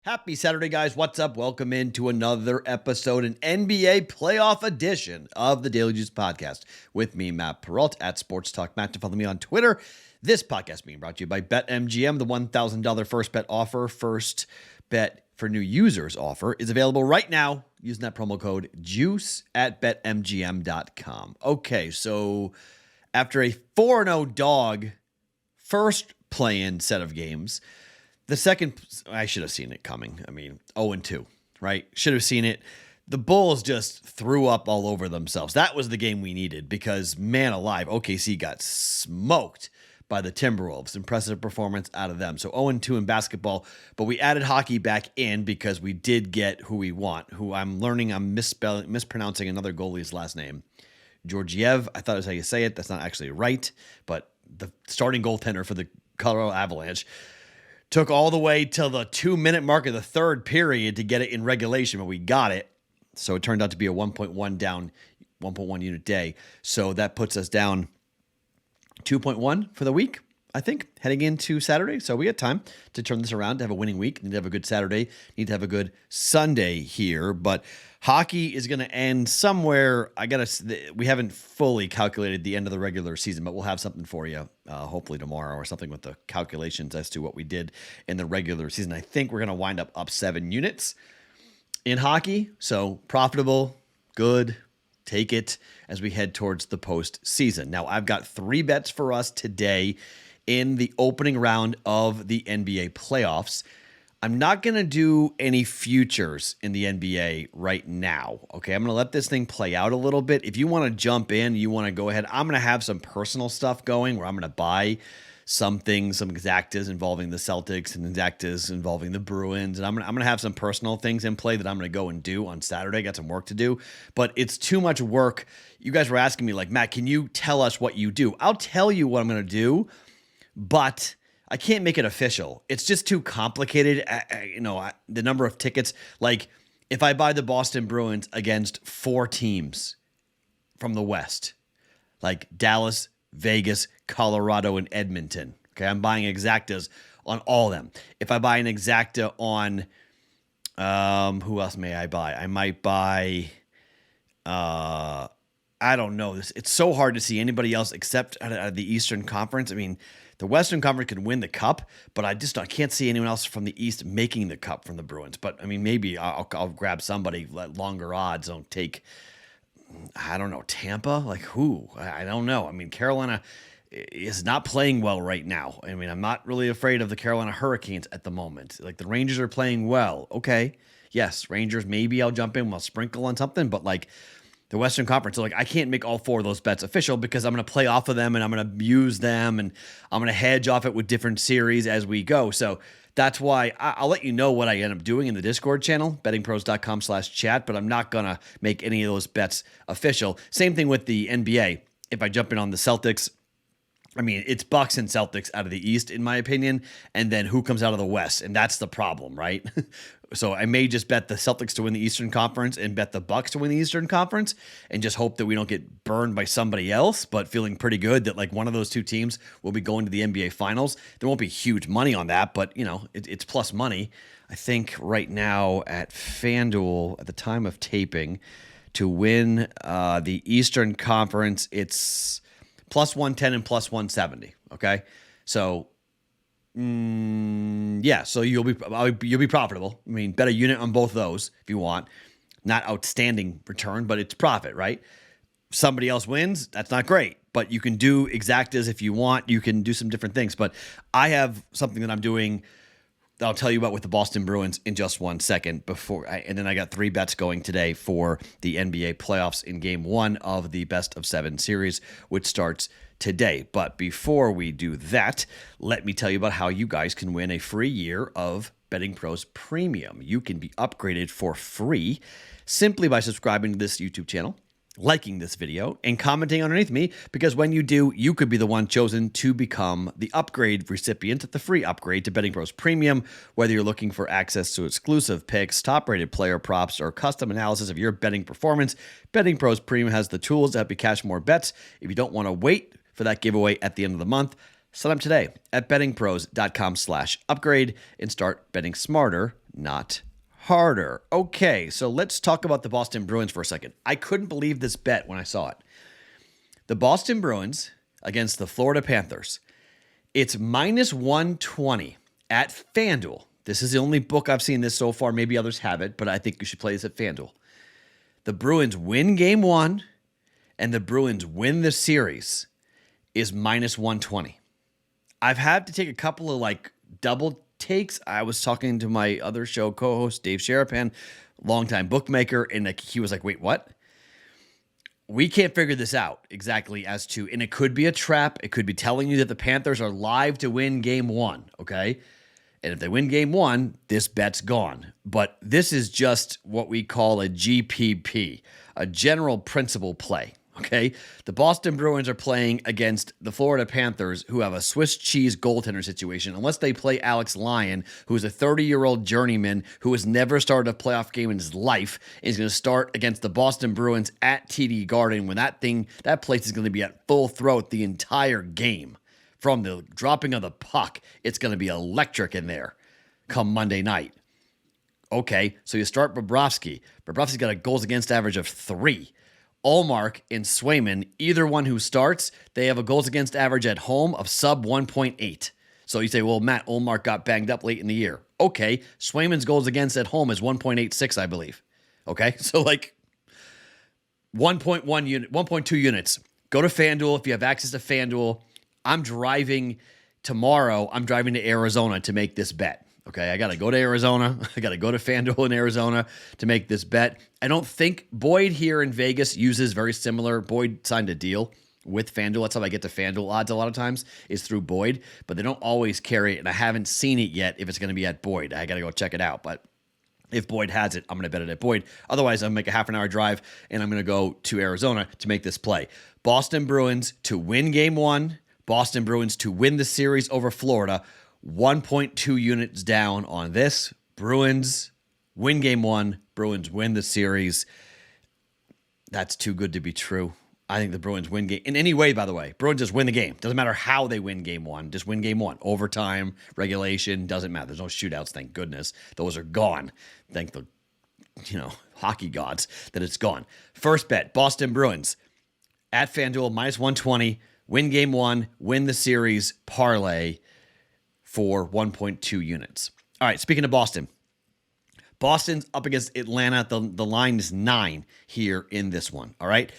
Happy Saturday, guys. What's up? Welcome into another episode, an NBA playoff edition of the Daily Juice Podcast with me, Matt Perrault, at Sports Talk Matt. To follow me on Twitter. This podcast being brought to you by BetMGM. The $1,000 first bet offer, first bet for new users offer, is available right now using that promo code JUICE at BetMGM.com. Okay, so after a 4-0 dog first play-in set of games, the second, I should have seen it coming. 0-2, right? Should have seen it. The Bulls just threw up all over themselves. That was the game we needed because, man alive, OKC got smoked by the Timberwolves. Impressive performance out of them. So 0-2 in basketball, but we added hockey back in because we did get who we want, who I'm learning I'm mispronouncing another goalie's last name. Georgiev, I thought that's how you say it. That's not actually right, but the starting goaltender for the Colorado Avalanche took all the way till the 2-minute mark of the third period to get it in regulation, but we got it. So it turned out to be a 1.1 down, 1.1 unit day. So that puts us down 2.1 for the week, I think, heading into Saturday. So we got time to turn this around, to have a winning week. Need to have a good Saturday. Need to have a good Sunday here. But hockey is going to end somewhere. We haven't fully calculated the end of the regular season, but we'll have something for you hopefully tomorrow or something with the calculations as to what we did in the regular season. I think we're going to wind up 7 units in hockey. So profitable, good. Take it as we head towards the postseason. Now, I've got 3 bets for us today in the opening round of the NBA playoffs. I'm not going to do any futures in the NBA right now. Okay, I'm going to let this thing play out a little bit. If you want to jump in, you want to go ahead, I'm going to have some personal stuff going where I'm going to buy some things, some exactas involving the Celtics and exactas involving the Bruins. And I'm going to have some personal things in play that I'm going to go and do on Saturday. Got some work to do, but it's too much work. You guys were asking me like, Matt, can you tell us what you do? I'll tell you what I'm going to do, but I can't make it official. It's just too complicated. The number of tickets, like if I buy the Boston Bruins against 4 teams from the West, like Dallas, Vegas, Colorado, and Edmonton. Okay, I'm buying exactas on all of them. If I buy an exacta on, who else may I buy? I might buy, I don't know. It's so hard to see anybody else except out of the Eastern Conference. I mean, the Western Conference could win the cup, but I can't see anyone else from the East making the cup from the Bruins. But I mean, maybe I'll grab somebody at longer odds. Don't take, I don't know, Tampa? Like who? I don't know. I mean, Carolina is not playing well right now. I mean, I'm not really afraid of the Carolina Hurricanes at the moment. Like the Rangers are playing well. Okay. Yes, Rangers, maybe I'll jump in, I'll sprinkle on something, but like the Western Conference, so like I can't make all 4 of those bets official because I'm going to play off of them and I'm going to use them and I'm going to hedge off it with different series as we go. So that's why I'll let you know what I end up doing in the Discord channel, bettingpros.com/chat, but I'm not going to make any of those bets official. Same thing with the NBA. If I jump in on the Celtics, I mean, it's Bucks and Celtics out of the East, in my opinion, and then who comes out of the West, and that's the problem, right? So I may just bet the Celtics to win the Eastern Conference and bet the Bucks to win the Eastern Conference and just hope that we don't get burned by somebody else, but feeling pretty good that like one of those 2 teams will be going to the NBA Finals. There won't be huge money on that, but it's plus money. I think right now at FanDuel, at the time of taping, to win the Eastern Conference, it's plus 110 and plus 170. Okay, so so you'll be profitable. I mean, bet a unit on both of those if you want. Not outstanding return, but it's profit, right? Somebody else wins, that's not great, but you can do exactas if you want. You can do some different things, but I have something that I'm doing that I'll tell you about with the Boston Bruins in just one second and then I got 3 bets going today for the NBA playoffs in game 1 of the best of 7 series, which starts today. But before we do that, let me tell you about how you guys can win a free year of Betting Pros Premium. You can be upgraded for free simply by subscribing to this YouTube channel, liking this video, and commenting underneath me, because when you do, you could be the one chosen to become the upgrade recipient, the free upgrade to Betting Pros Premium. Whether you're looking for access to exclusive picks, top-rated player props, or custom analysis of your betting performance, Betting Pros Premium has the tools to help you cash more bets. If you don't want to wait for that giveaway at the end of the month, sign up today at bettingpros.com/upgrade and start betting smarter, not harder. Okay, so let's talk about the Boston Bruins for a second. I couldn't believe this bet when I saw it. The Boston Bruins against the Florida Panthers. It's minus 120 at FanDuel. This is the only book I've seen this so far. Maybe others have it, but I think you should play this at FanDuel. The Bruins win game one and the Bruins win the series is minus 120. I've had to take a couple of double takes. I was talking to my other show co-host, Dave Sherapan, longtime bookmaker, and he was like, wait, what? We can't figure this out exactly as to, and it could be a trap. It could be telling you that the Panthers are live to win game one, okay? And if they win game one, this bet's gone. But this is just what we call a GPP, a general principle play, okay? The Boston Bruins are playing against the Florida Panthers, who have a Swiss cheese goaltender situation, unless they play Alex Lyon, who is a 30-year-old journeyman who has never started a playoff game in his life, and is going to start against the Boston Bruins at TD Garden when that place is going to be at full throat the entire game. From the dropping of the puck, it's going to be electric in there come Monday night. Okay, so you start Bobrovsky. Bobrovsky's got a goals against average of 3. Ullmark and Swayman, either one who starts, they have a goals against average at home of sub 1.8. So you say, well, Matt, Ullmark got banged up late in the year. Okay, Swayman's goals against at home is 1.86, I believe. Okay, so 1.1 unit, 1.2 units. Go to FanDuel if you have access to FanDuel. I'm driving tomorrow. I'm driving to Arizona to make this bet. Okay, I got to go to Arizona. I got to go to FanDuel in Arizona to make this bet. I don't think Boyd here in Vegas uses very similar. Boyd signed a deal with FanDuel. That's how I get to FanDuel odds a lot of times is through Boyd, but they don't always carry it, and I haven't seen it yet if it's going to be at Boyd. I got to go check it out, but if Boyd has it, I'm going to bet it at Boyd. Otherwise, I'm going to make a half an hour drive, and I'm going to go to Arizona to make this play. Boston Bruins to win game one. Boston Bruins to win the series over Florida, 1.2 units down on this. Bruins win game one. Bruins win the series. That's too good to be true. I think the Bruins win game. In any way, by the way, Bruins just win the game. Doesn't matter how they win game one. Just win game one. Overtime, regulation, doesn't matter. There's no shootouts, thank goodness. Those are gone. Thank the, hockey gods that it's gone. First bet, Boston Bruins at FanDuel, minus 120. Win game one, win the series, parlay for 1.2 units. All right, speaking of Boston. Boston's up against Atlanta. The line is 9 here in this one, all right?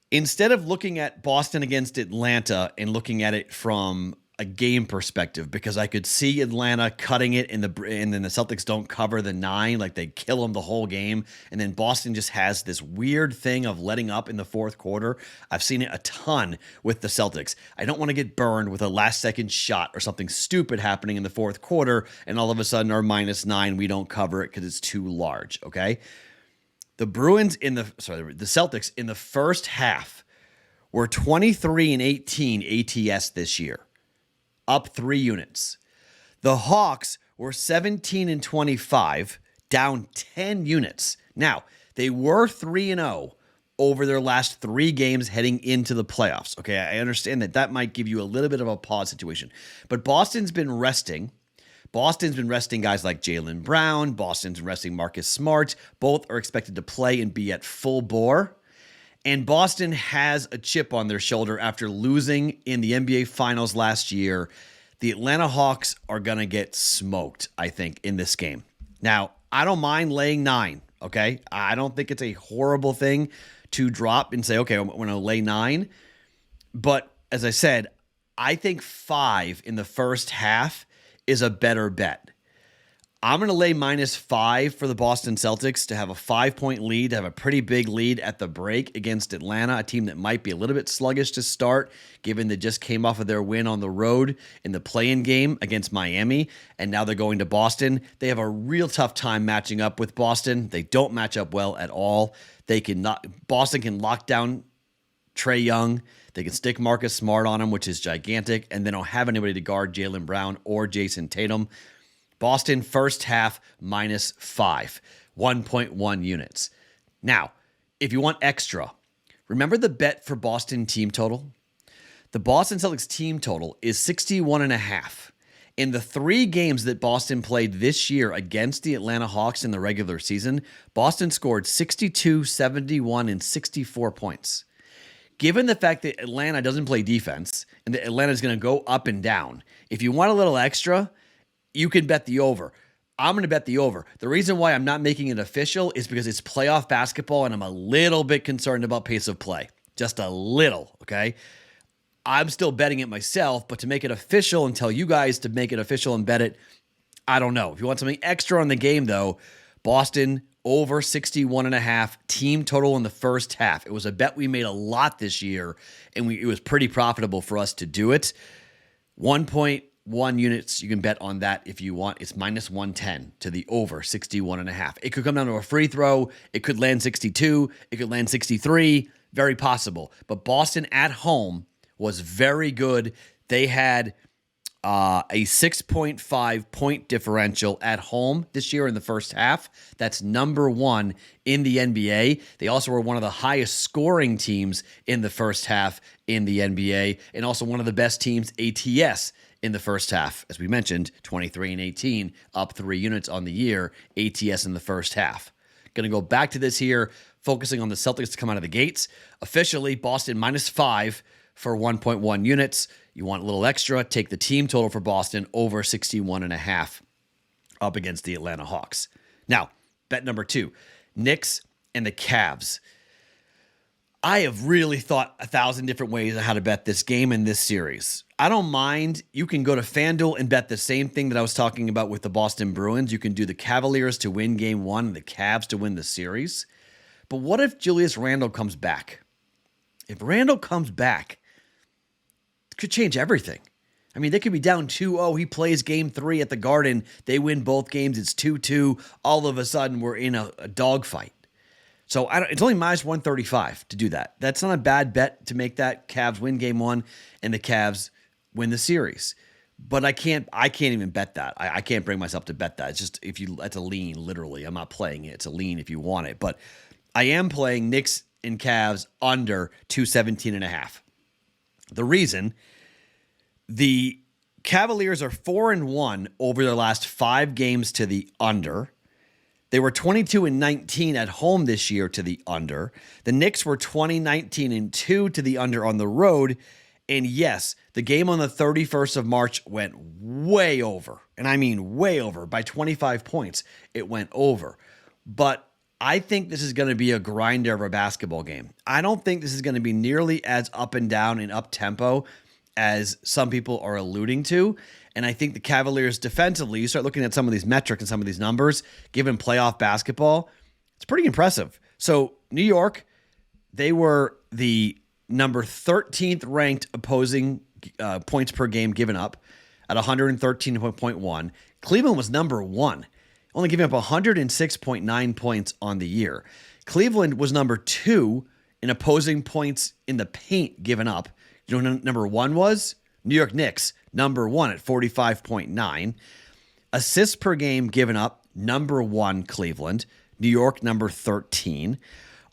Instead of looking at Boston against Atlanta and looking at it from a game perspective, because I could see Atlanta cutting it and then the Celtics don't cover the 9, like they kill them the whole game, and then Boston just has this weird thing of letting up in the fourth quarter. I've seen it a ton with the Celtics. I don't want to get burned with a last-second shot or something stupid happening in the fourth quarter, and all of a sudden our minus 9, we don't cover it because it's too large, okay? The Celtics in the first half were 23-18 ATS this year. Up 3 units. The Hawks were 17-25, down 10 units. Now, they were 3-0 over their last 3 games heading into the playoffs. Okay, I understand that might give you a little bit of a pause situation. But Boston's been resting. Boston's been resting guys like Jaylen Brown. Boston's resting Marcus Smart. Both are expected to play and be at full bore. And Boston has a chip on their shoulder after losing in the NBA Finals last year. The Atlanta Hawks are going to get smoked, I think, in this game. Now, I don't mind laying 9, okay? I don't think it's a horrible thing to drop and say, okay, I'm going to lay 9. But as I said, I think 5 in the first half is a better bet. I'm going to lay minus 5 for the Boston Celtics to have a 5-point lead, to have a pretty big lead at the break against Atlanta, a team that might be a little bit sluggish to start, given they just came off of their win on the road in the play-in game against Miami, and now they're going to Boston. They have a real tough time matching up with Boston. They don't match up well at all. Boston can lock down Trae Young. They can stick Marcus Smart on him, which is gigantic, and they don't have anybody to guard Jaylen Brown or Jason Tatum. Boston first half minus 5, 1.1 units. Now, if you want extra, remember the bet for Boston team total? The Boston Celtics team total is 61.5. In the 3 games that Boston played this year against the Atlanta Hawks in the regular season, Boston scored 62, 71, and 64 points. Given the fact that Atlanta doesn't play defense and that Atlanta is going to go up and down, if you want a little extra, you can bet the over. I'm going to bet the over. The reason why I'm not making it official is because it's playoff basketball and I'm a little bit concerned about pace of play. Just a little, okay? I'm still betting it myself, but to make it official and tell you guys to make it official and bet it, I don't know. If you want something extra on the game, though, Boston over 61.5 team total in the first half. It was a bet we made a lot this year, and it was pretty profitable for us to do it. 1.1 units, you can bet on that if you want. It's minus 110 to the over 61.5. It could come down to a free throw. It could land 62. It could land 63. Very possible. But Boston at home was very good. They had a 6.5 point differential at home this year in the first half. That's number 1 in the NBA. They also were one of the highest scoring teams in the first half in the NBA, and also one of the best teams ATS in the first half. As we mentioned, 23 and 18, up 3 units on the year, ATS in the first half. Going to go back to this here, focusing on the Celtics to come out of the gates. Officially, Boston minus 5 for 1.1 units. You want a little extra, take the team total for Boston over 61.5 up against the Atlanta Hawks. Now, bet number 2, Knicks and the Cavs. I have really thought 1,000 different ways on how to bet this game in this series. I don't mind. You can go to FanDuel and bet the same thing that I was talking about with the Boston Bruins. You can do the Cavaliers to win game 1 and the Cavs to win the series. But what if Julius Randle comes back? If Randle comes back, it could change everything. I mean, they could be down 2-0. He plays game 3 at the Garden. They win both games. It's 2-2. All of a sudden, we're in a dogfight. So it's only minus 135 to do that. That's not a bad bet to make that. Cavs win game 1 and the Cavs win the series. But I can't even bet that. I can't bring myself to bet that. It's just, that's a lean, literally. I'm not playing it. It's a lean if you want it. But I am playing Knicks and Cavs under 217.5. The reason, the Cavaliers are 4-1 over their last 5 games to the under. They were 22-19 at home this year to the under. The Knicks were 20-19-2 to the under on the road. And yes, the game on the 31st of March went way over. And I mean way over. By 25 points, it went over. But I think this is going to be a grinder of a basketball game. I don't think this is going to be nearly as up and down and up-tempo as some people are alluding to. And I think the Cavaliers defensively, you start looking at some of these metrics and some of these numbers, given playoff basketball, it's pretty impressive. So New York, they were the number 13th ranked opposing points per game given up at 113.1. Cleveland was number 1, only giving up 106.9 points on the year. Cleveland was number 2 in opposing points in the paint given up. You know what number 1 was? New York Knicks, number 1 at 45.9. Assists per game given up, number 1 Cleveland. New York, number 13.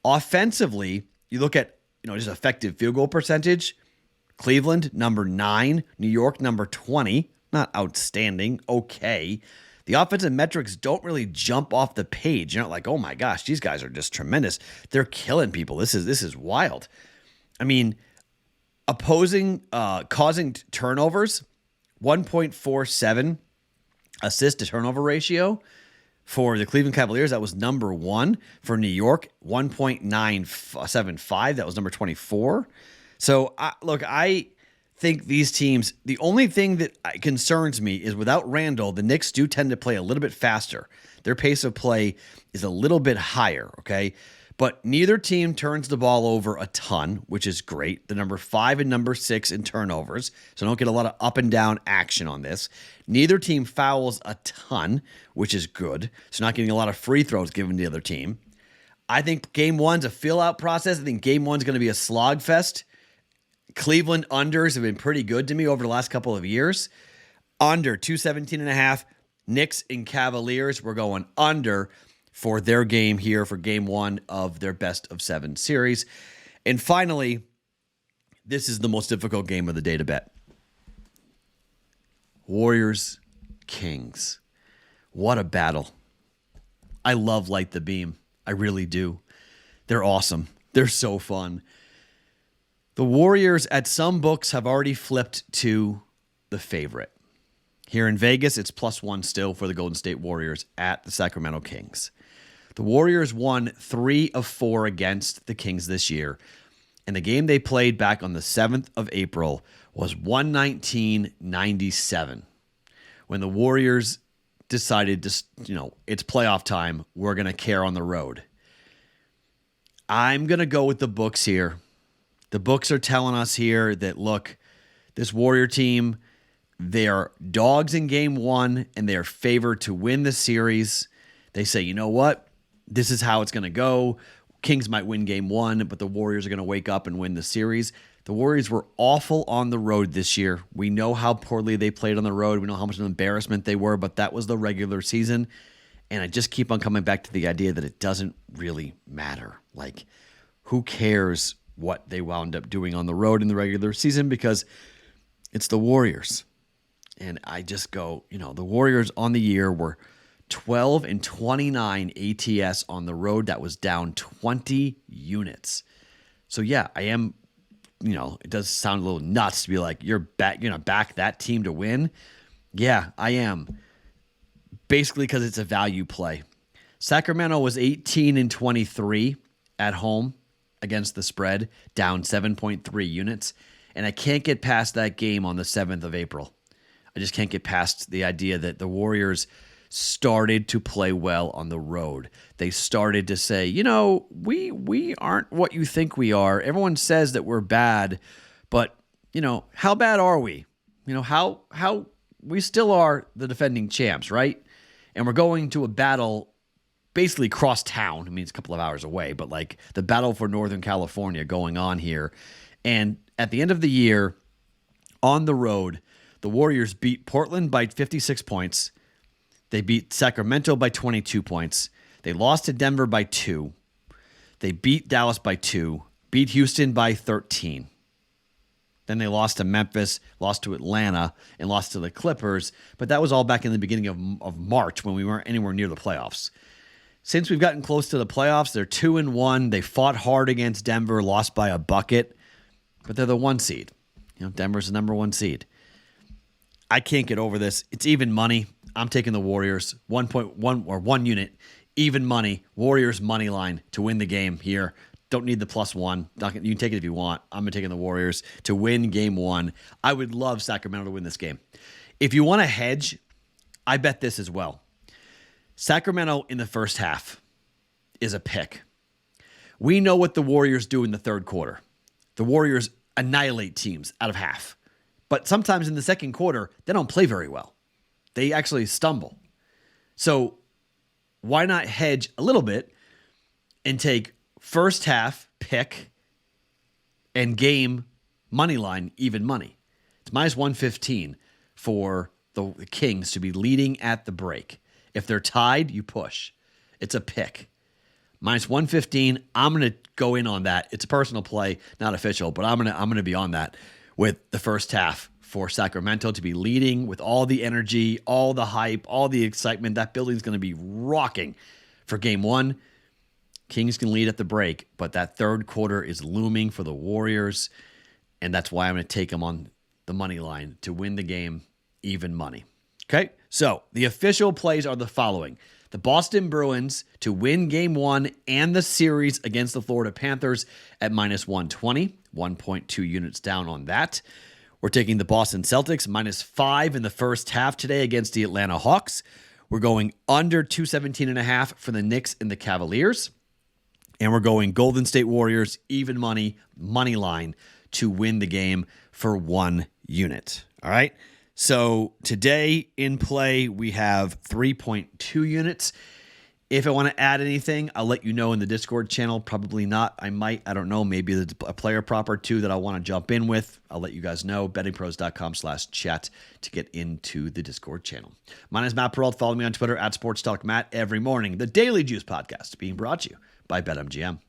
Offensively, you look at just effective field goal percentage. Cleveland, number 9. New York, number 20. Not outstanding, okay. The offensive metrics don't really jump off the page. You're not like, oh my gosh, these guys are just tremendous. They're killing people. This is wild. I mean, opposing, causing turnovers, 1.47 assist to turnover ratio for the Cleveland Cavaliers. That was number 1. For New York, 1.975. That was number 24. So, I think these teams, the only thing that concerns me is without Randle, the Knicks do tend to play a little bit faster. Their pace of play is a little bit higher, okay? But neither team turns the ball over a ton, which is great. The number 5 and number 6 in turnovers, so don't get a lot of up and down action on this. Neither team fouls a ton, which is good. So not getting a lot of free throws given to the other team. I think game 1's a fill-out process. I think game 1's going to be a slog fest. Cleveland unders have been pretty good to me over the last couple of years. Under 217.5. Knicks and Cavaliers, we're going under for their game here for game 1 of their best of 7 series. And finally, this is the most difficult game of the day to bet. Warriors, Kings. What a battle. I love Light the Beam. I really do. They're awesome. They're so fun. The Warriors at some books have already flipped to the favorite. Here in Vegas, it's +1 still for the Golden State Warriors at the Sacramento Kings. The Warriors won 3 of 4 against the Kings this year, and the game they played back on the 7th of April was 119-97, when the Warriors decided to, it's playoff time. We're going to care on the road. I'm going to go with the books here. The books are telling us here that, look, this Warrior team, they are dogs in game 1, and they are favored to win the series. They say, you know what? This is how it's going to go. Kings might win game 1, but the Warriors are going to wake up and win the series. The Warriors were awful on the road this year. We know how poorly they played on the road. We know how much of an embarrassment they were, but that was the regular season. And I just keep on coming back to the idea that it doesn't really matter. Like, who cares what they wound up doing on the road in the regular season, because it's the Warriors. And I just go, the Warriors on the year were 12-29 ATS on the road. That was down 20 units. So yeah, I am, it does sound a little nuts to be like, you're going to back that team to win. Yeah, I am. Basically because it's a value play. Sacramento was 18-23 at home against the spread, down 7.3 units. And I can't get past that game on the 7th of April. I just can't get past the idea that the Warriors started to play well on the road. They started to say, we aren't what you think we are. Everyone says that we're bad, but, how bad are we? How we still are the defending champs, right? And we're going to a battle basically cross town. I mean, it's a couple of hours away, but like the battle for Northern California going on here. And at the end of the year, on the road, the Warriors beat Portland by 56 points. They beat Sacramento by 22 points. They lost to Denver by 2. They beat Dallas by 2. Beat Houston by 13. Then they lost to Memphis, lost to Atlanta, and lost to the Clippers. But that was all back in the beginning of March when we weren't anywhere near the playoffs. Since we've gotten close to the playoffs, they're 2-1. They fought hard against Denver, lost by a bucket. But they're the 1 seed. Denver's the number 1 seed. I can't get over this. It's even money. I'm taking the Warriors, 1.1 or 1 unit, even money, Warriors money line to win the game here. Don't need the +1. You can take it if you want. I'm taking the Warriors to win game 1. I would love Sacramento to win this game. If you want to hedge, I bet this as well. Sacramento in the first half is a pick. We know what the Warriors do in the third quarter. The Warriors annihilate teams out of half. But sometimes in the second quarter, they don't play very well. They actually stumble. So why not hedge a little bit and take first half pick and game money line, even money? It's -115 for the Kings to be leading at the break. If they're tied, you push. It's a pick. -115. I'm going to go in on that. It's a personal play, not official, but I'm going to be on that with the first half for Sacramento to be leading with all the energy, all the hype, all the excitement. That building's going to be rocking for game 1. Kings can lead at the break, but that third quarter is looming for the Warriors, and that's why I'm going to take them on the money line to win the game, even money. Okay, so the official plays are the following. The Boston Bruins to win game 1 and the series against the Florida Panthers at -120, 1.2 units down on that. We're taking the Boston Celtics -5 in the first half today against the Atlanta Hawks. We're going under 217.5 for the Knicks and the Cavaliers. And we're going Golden State Warriors, even money line to win the game for 1 unit. All right. So today in play, we have 3.2 units. If I want to add anything, I'll let you know in the Discord channel. Probably not. I might. I don't know. Maybe there's a player prop or two that I want to jump in with. I'll let you guys know. bettingpros.com/chat to get into the Discord channel. My name is Matt Perrault. Follow me on Twitter @SportsTalkMatt every morning. The Daily Juice Podcast being brought to you by BetMGM.